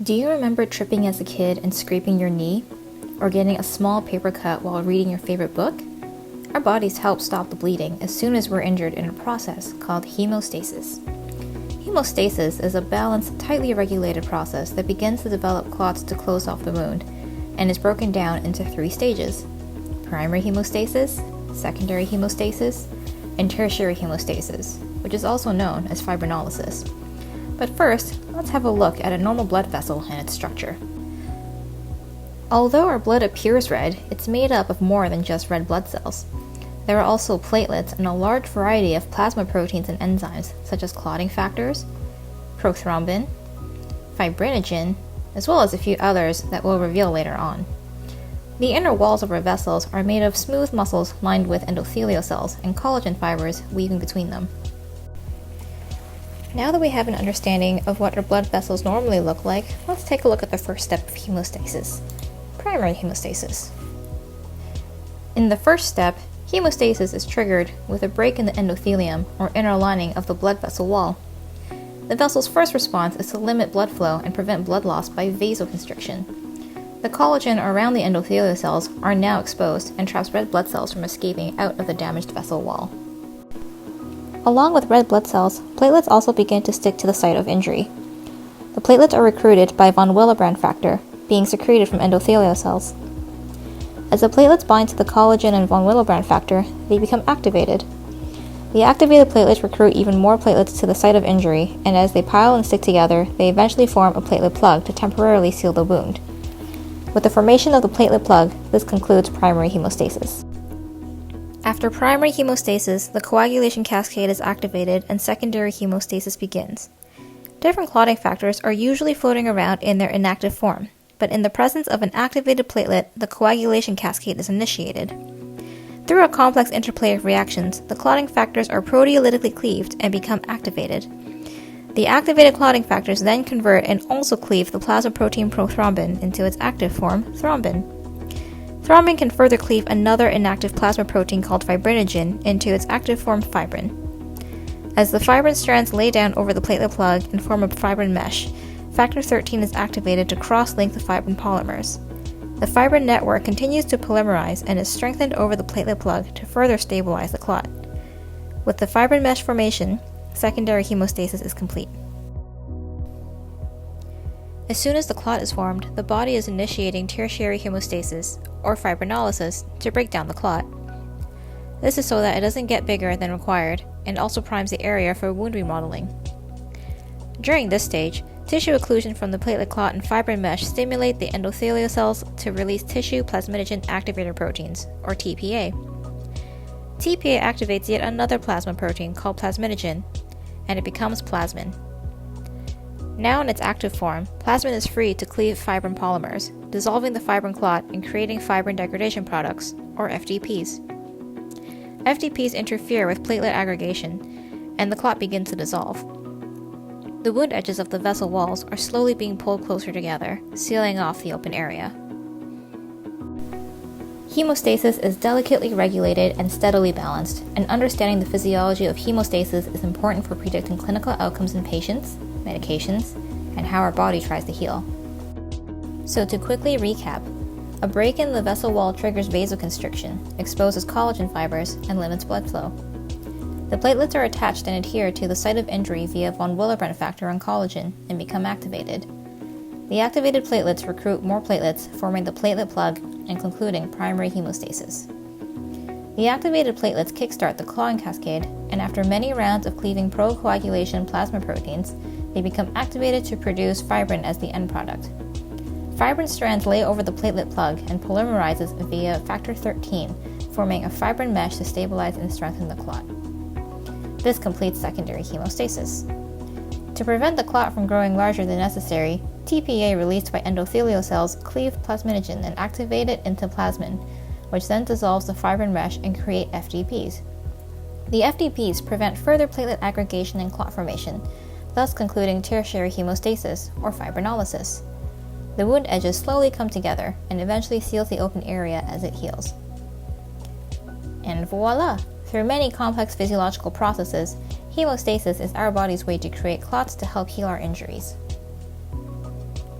Do you remember tripping as a kid and scraping your knee? Or getting a small paper cut while reading your favorite book? Our bodies help stop the bleeding as soon as we're injured in a process called hemostasis. Hemostasis is a balanced, tightly regulated process that begins to develop clots to close off the wound and is broken down into 3 stages: primary hemostasis, secondary hemostasis, and tertiary hemostasis, which is also known as fibrinolysis. But first, let's have a look at a normal blood vessel and its structure. Although our blood appears red, it's made up of more than just red blood cells. There are also platelets and a large variety of plasma proteins and enzymes, such as clotting factors, prothrombin, fibrinogen, as well as a few others that we'll reveal later on. The inner walls of our vessels are made of smooth muscles lined with endothelial cells and collagen fibers weaving between them. Now that we have an understanding of what our blood vessels normally look like, let's take a look at the first step of hemostasis: primary hemostasis. In the first step, hemostasis is triggered with a break in the endothelium, or inner lining of the blood vessel wall. The vessel's first response is to limit blood flow and prevent blood loss by vasoconstriction. The collagen around the endothelial cells are now exposed and traps red blood cells from escaping out of the damaged vessel wall. Along with red blood cells, platelets also begin to stick to the site of injury. The platelets are recruited by von Willebrand factor, being secreted from endothelial cells. As the platelets bind to the collagen and von Willebrand factor, they become activated. The activated platelets recruit even more platelets to the site of injury, and as they pile and stick together, they eventually form a platelet plug to temporarily seal the wound. With the formation of the platelet plug, this concludes primary hemostasis. After primary hemostasis, the coagulation cascade is activated and secondary hemostasis begins. Different clotting factors are usually floating around in their inactive form, but in the presence of an activated platelet, the coagulation cascade is initiated. Through a complex interplay of reactions, the clotting factors are proteolytically cleaved and become activated. The activated clotting factors then convert and also cleave the plasma protein prothrombin into its active form, thrombin. Thrombin can further cleave another inactive plasma protein called fibrinogen into its active form, fibrin. As the fibrin strands lay down over the platelet plug and form a fibrin mesh, factor 13 is activated to cross-link the fibrin polymers. The fibrin network continues to polymerize and is strengthened over the platelet plug to further stabilize the clot. With the fibrin mesh formation, secondary hemostasis is complete. As soon as the clot is formed, the body is initiating tertiary hemostasis, or fibrinolysis, to break down the clot. This is so that it doesn't get bigger than required, and also primes the area for wound remodeling. During this stage, tissue occlusion from the platelet clot and fibrin mesh stimulate the endothelial cells to release tissue plasminogen activator proteins, or TPA. TPA activates yet another plasma protein called plasminogen, and it becomes plasmin. Now in its active form, plasmin is free to cleave fibrin polymers, dissolving the fibrin clot and creating fibrin degradation products, or FDPs. FDPs interfere with platelet aggregation, and the clot begins to dissolve. The wound edges of the vessel walls are slowly being pulled closer together, sealing off the open area. Hemostasis is delicately regulated and steadily balanced, and understanding the physiology of hemostasis is important for predicting clinical outcomes in patients, medications, and how our body tries to heal. So to quickly recap, a break in the vessel wall triggers vasoconstriction, exposes collagen fibers, and limits blood flow. The platelets are attached and adhere to the site of injury via von Willebrand factor and collagen and become activated. The activated platelets recruit more platelets, forming the platelet plug and concluding primary hemostasis. The activated platelets kickstart the clotting cascade, and after many rounds of cleaving procoagulation plasma proteins, they become activated to produce fibrin as the end product. Fibrin strands lay over the platelet plug and polymerizes via factor 13, forming a fibrin mesh to stabilize and strengthen the clot. This completes secondary hemostasis. To prevent the clot from growing larger than necessary, TPA released by endothelial cells cleave plasminogen and activate it into plasmin, which then dissolves the fibrin mesh and create FDPs. The FDPs prevent further platelet aggregation and clot formation, thus concluding tertiary hemostasis, or fibrinolysis. The wound edges slowly come together and eventually seals the open area as it heals. And voila! Through many complex physiological processes, hemostasis is our body's way to create clots to help heal our injuries.